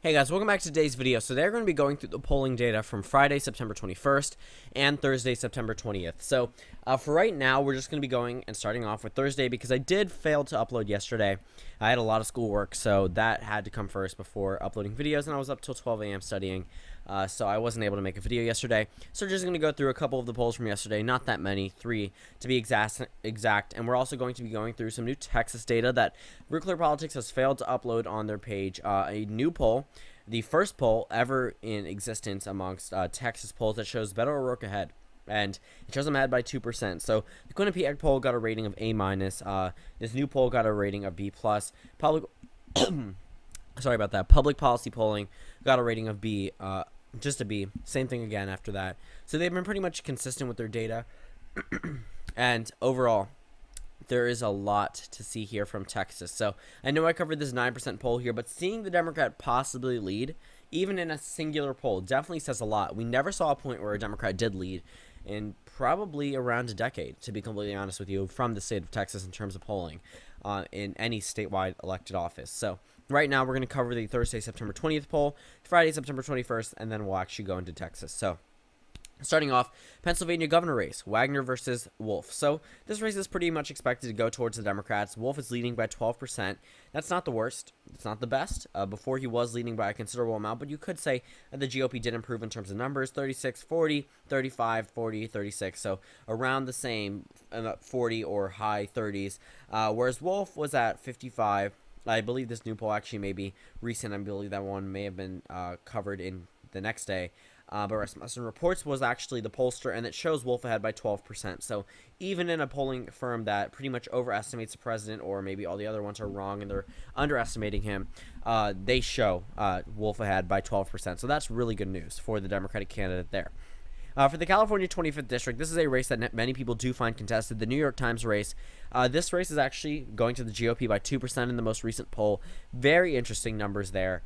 Hey guys, welcome back to today's video. So they're going to be going through the polling data from Friday, September 21st and Thursday, September 20th. So for right now, we're just going to be going and starting off with Thursday because I did fail to upload yesterday. I had a lot of schoolwork, so that had to come first before uploading videos, and I was up till 12 a.m. studying. So I wasn't able to make a video yesterday. So we're just going to go through a couple of the polls from yesterday, not that many, 3 to be exact. And we're also going to be going through some new Texas data that Real Clear Politics has failed to upload on their page. A new poll, the first poll ever in existence amongst Texas polls that shows Beto O'Rourke ahead. And it shows him ahead by 2%. So the Quinnipiac poll got a rating of A-. This new poll got a rating of B+. Public sorry about that. Public policy polling got a rating of B, just a B. Same thing again after that. So they've been pretty much consistent with their data. And overall, there is a lot to see here from Texas. So I know I covered this 9% poll here, but seeing the Democrat possibly lead, even in a singular poll, definitely says a lot. We never saw a point where a Democrat did lead in probably around a decade, to be completely honest with you, from the state of Texas in terms of polling in any statewide elected office. So right now we're going to cover the Thursday, September 20th poll, Friday, September 21st, and then we'll actually go into Texas. So starting off, Pennsylvania governor race, Wagner versus Wolf. So this race is pretty much expected to go towards the Democrats. Wolf is leading by 12%. That's not the worst. It's not the best. Before he was leading by a considerable amount, but you could say that the GOP did improve in terms of numbers, 36, 40, 35, 40, 36. So around the same, 40 or high 30s, whereas Wolf was at 55. I believe this new poll actually may be recent. I believe that one may have been covered in the next day. But Rasmussen Reports was actually the pollster, and it shows Wolf ahead by 12%. So even in a polling firm that pretty much overestimates the president, or maybe all the other ones are wrong and they're underestimating him, they show Wolf ahead by 12%. So that's really good news for the Democratic candidate there. For the California 25th District, this is a race that many people do find contested. The New York Times race. This race is actually going to the GOP by 2% in the most recent poll. Very interesting numbers there.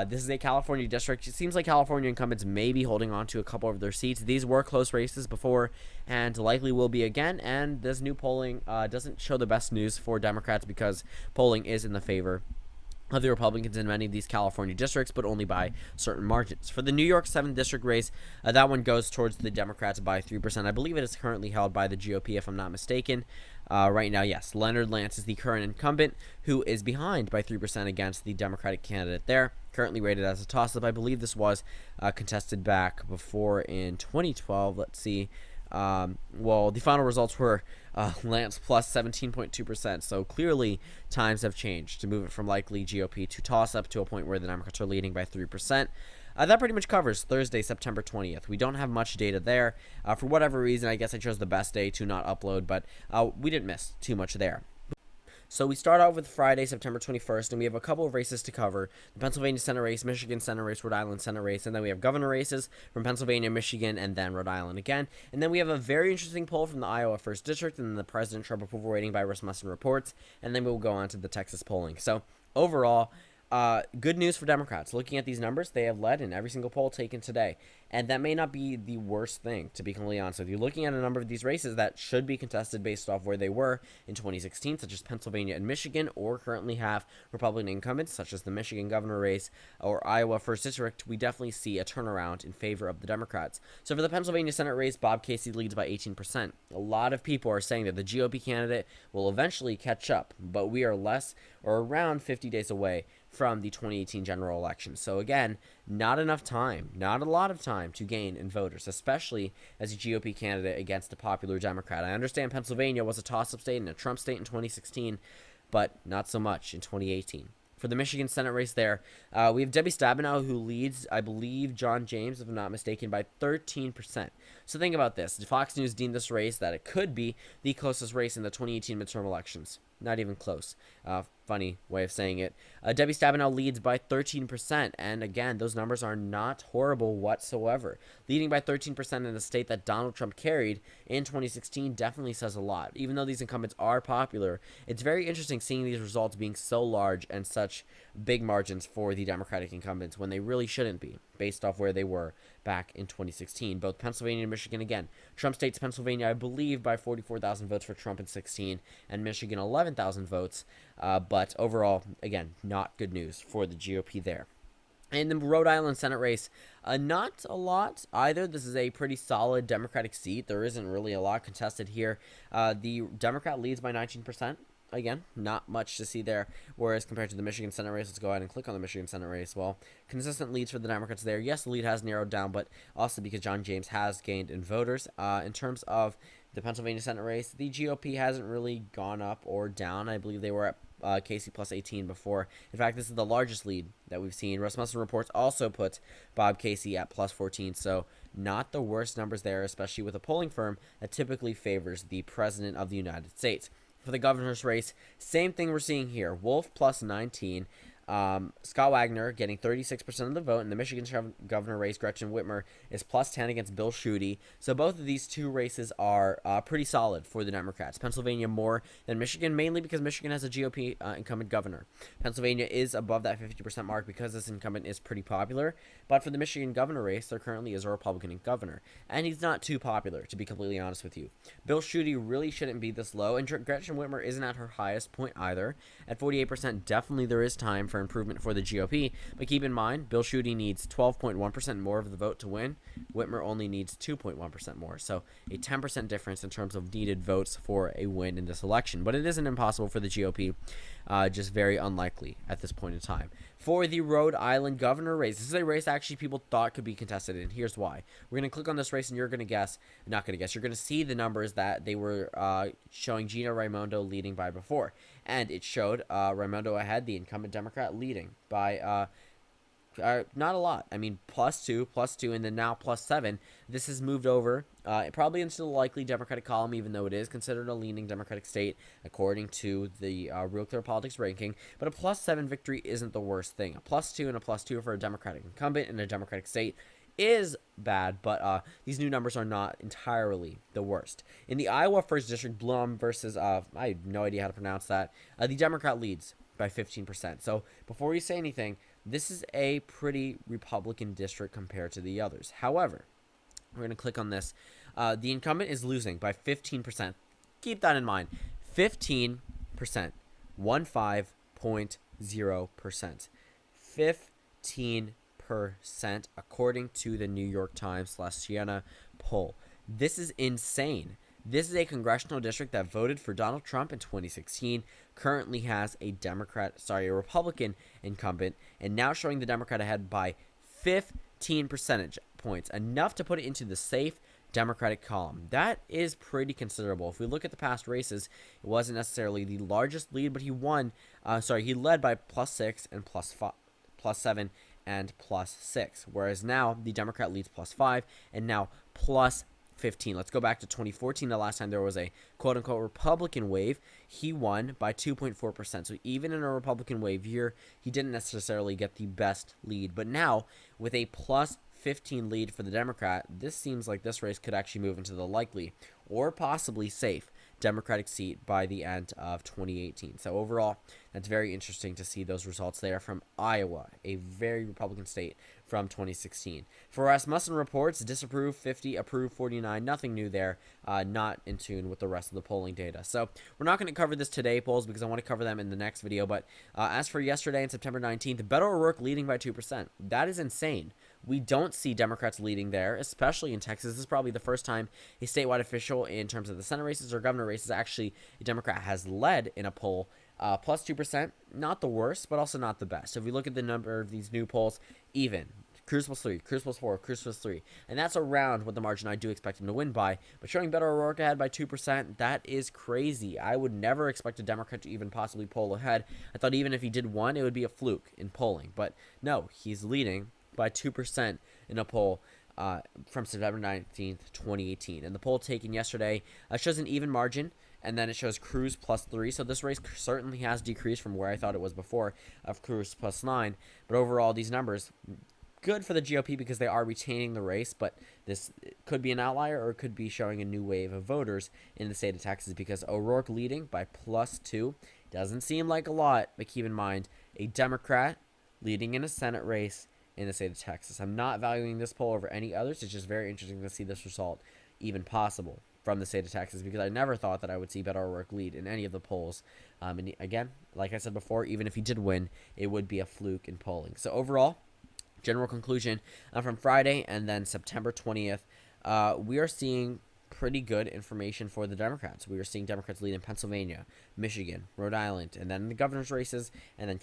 This is a California district. It seems like California incumbents may be holding on to a couple of their seats. These were close races before and likely will be again. And this new polling doesn't show the best news for Democrats because polling is in the favor of the Republicans in many of these California districts, but only by certain margins. For the New York 7th District race, that one goes towards the Democrats by 3%. I believe it is currently held by the GOP, if I'm not mistaken. Right now, yes, Leonard Lance is the current incumbent, who is behind by 3% against the Democratic candidate there, currently rated as a toss-up. I believe this was contested back before in 2012. Let's see. Well, the final results were Lance plus 17.2%. So clearly times have changed to move it from likely GOP to toss-up to a point where the Democrats are leading by 3%. That pretty much covers Thursday, September 20th. We don't have much data there. For whatever reason, I guess I chose the best day to not upload, but we didn't miss too much there. So we start out with Friday, September 21st, and we have a couple of races to cover. The Pennsylvania Senate race, Michigan Senate race, Rhode Island Senate race, and then we have governor races from Pennsylvania, Michigan, and then Rhode Island again. And then we have a very interesting poll from the Iowa 1st District, and then the President Trump approval rating by Rasmussen Reports, and then we'll go on to the Texas polling. So overall, good news for Democrats. Looking at these numbers, they have led in every single poll taken today. And that may not be the worst thing, to be completely honest with you. Looking at a number of these races that should be contested based off where they were in 2016, such as Pennsylvania and Michigan, or currently have Republican incumbents, such as the Michigan governor race or Iowa 1st District, we definitely see a turnaround in favor of the Democrats. So for the Pennsylvania Senate race, Bob Casey leads by 18%. A lot of people are saying that the GOP candidate will eventually catch up, but we are less or around 50 days away from the 2018 general election. So again, not enough time, not a lot of time to gain in voters, especially as a GOP candidate against a popular Democrat. I understand Pennsylvania was a toss-up state and a Trump state in 2016, but not so much in 2018. For the Michigan Senate race there, we have Debbie Stabenow, who leads, I believe, John James, if I'm not mistaken, by 13%. So think about this. Fox News deemed this race that it could be the closest race in the 2018 midterm elections. Not even close. Funny way of saying it. Debbie Stabenow leads by 13%, and again, those numbers are not horrible whatsoever. Leading by 13% in a state that Donald Trump carried in 2016 definitely says a lot. Even though these incumbents are popular, it's very interesting seeing these results being so large and such big margins for the Democratic incumbents when they really shouldn't be, based off where they were back in 2016. Both Pennsylvania and Michigan, again, Trump states Pennsylvania, I believe, by 44,000 votes for Trump in 16, and Michigan 11,000 votes. But overall, again, not good news for the GOP there. In the Rhode Island Senate race, not a lot either. This is a pretty solid Democratic seat. There isn't really a lot contested here. The Democrat leads by 19%. Again, not much to see there. Whereas compared to the Michigan Senate race, let's go ahead and click on the Michigan Senate race. Well, consistent leads for the Democrats there. Yes, the lead has narrowed down, but also because John James has gained in voters. In terms of the Pennsylvania Senate race, the GOP hasn't really gone up or down. I believe they were at Casey plus 18 before. In fact, this is the largest lead that we've seen. Rasmussen Reports also puts Bob Casey at plus 14, so not the worst numbers there, especially with a polling firm that typically favors the President of the United States. For the governor's race, same thing we're seeing here. Wolf plus 19. Scott Wagner getting 36% of the vote. In the Michigan governor race, Gretchen Whitmer is plus 10 against Bill Schuette. So both of these two races are pretty solid for the Democrats. Pennsylvania more than Michigan, mainly because Michigan has a GOP incumbent governor. Pennsylvania is above that 50% mark because this incumbent is pretty popular. But for the Michigan governor race, there currently is a Republican governor. And he's not too popular, to be completely honest with you. Bill Schuette really shouldn't be this low. And Gretchen Whitmer isn't at her highest point either. At 48%, definitely there is time for improvement for the GOP, but keep in mind, Bill Schuette needs 12.1% more of the vote to win. Whitmer only needs 2.1% more, so a 10% difference in terms of needed votes for a win in this election. But it isn't impossible for the GOP, just very unlikely at this point in time. For the Rhode Island governor race, this is a race actually people thought could be contested, and here's why. We're going to click on this race, and you're going to guess, not going to guess, you're going to see the numbers that they were showing Gina Raimondo leading by before. And it showed Raimondo ahead, the incumbent Democrat, leading by not a lot. I mean, plus two, and then now plus 7. This has moved over probably into the likely Democratic column, even though it is considered a leaning Democratic state, according to the Real Clear Politics ranking. But a plus 7 victory isn't the worst thing. A plus 2 and a plus 2 for a Democratic incumbent in a Democratic state is bad, but these new numbers are not entirely the worst. In the Iowa 1st District, Blum versus, I have no idea how to pronounce that, the Democrat leads by 15%. So before you say anything, this is a pretty Republican district compared to the others. However, we're going to click on this. The incumbent is losing by 15%. Keep that in mind. 15%. 15.0%. 15%, according to the New York Times / Siena poll. This is insane. This is a congressional district that voted for Donald Trump in 2016, currently has a Republican incumbent, and now showing the Democrat ahead by 15 percentage points, enough to put it into the safe Democratic column. That is pretty considerable. If we look at the past races, it wasn't necessarily the largest lead, but he led by plus 6 and plus 7 and plus 6, whereas now the Democrat leads plus 5 and now plus 15. Let's go back to 2014, the last time there was a quote-unquote Republican wave. He won by 2.4%. So even in a Republican wave year, he didn't necessarily get the best lead. But now, with a plus 15 lead for the Democrat, this seems like this race could actually move into the likely or possibly safe Democratic seat by the end of 2018. So overall, that's very interesting to see those results there from Iowa, a very Republican state from 2016. For Rasmussen Reports, disapprove 50, approve 49. Nothing new there, not in tune with the rest of the polling data. So we're not going to cover this today, polls, because I want to cover them in the next video. But as for yesterday and September 19th, Beto O'Rourke leading by 2%. That is insane. We don't see Democrats leading there, especially in Texas. This is probably the first time a statewide official in terms of the Senate races or governor races actually a Democrat has led in a poll. Plus 2%, not the worst, but also not the best. So if we look at the number of these new polls, even. Cruz plus 3, Cruz plus 4, Cruz plus 3. And that's around what the margin I do expect him to win by. But showing Beto O'Rourke ahead by 2%, that is crazy. I would never expect a Democrat to even possibly poll ahead. I thought even if he did 1, it would be a fluke in polling. But no, he's leading by 2% in a poll from September 19th, 2018. And the poll taken yesterday shows an even margin, and then it shows Cruz plus 3. So this race certainly has decreased from where I thought it was before of Cruz plus 9. But overall, these numbers, good for the GOP because they are retaining the race, but this could be an outlier or it could be showing a new wave of voters in the state of Texas because O'Rourke leading by plus 2 doesn't seem like a lot, but keep in mind, a Democrat leading in a Senate race in the state of Texas. I'm not valuing this poll over any others. It's just very interesting to see this result even possible from the state of Texas because I never thought that I would see Beto O'Rourke lead in any of the polls. And again, like I said before, even if he did win, it would be a fluke in polling. So overall, General conclusion from Friday and then September 20th, we are seeing pretty good information for the Democrats. We are seeing Democrats lead in Pennsylvania, Michigan, Rhode Island, and then the governor's races, and then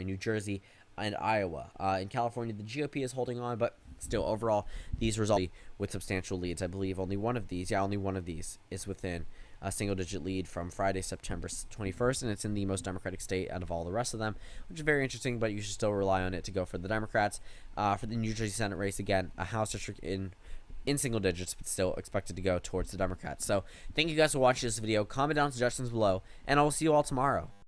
New Jersey and Iowa. In California, the GOP is holding on, but still, overall, these results with substantial leads. I believe only one of these is within a single-digit lead from Friday, September 21st, and it's in the most Democratic state out of all the rest of them, which is very interesting, but you should still rely on it to go for the Democrats. For the New Jersey Senate race, again, a House district in single digits, but still expected to go towards the Democrats. So thank you guys for watching this video. Comment down suggestions below, and I will see you all tomorrow.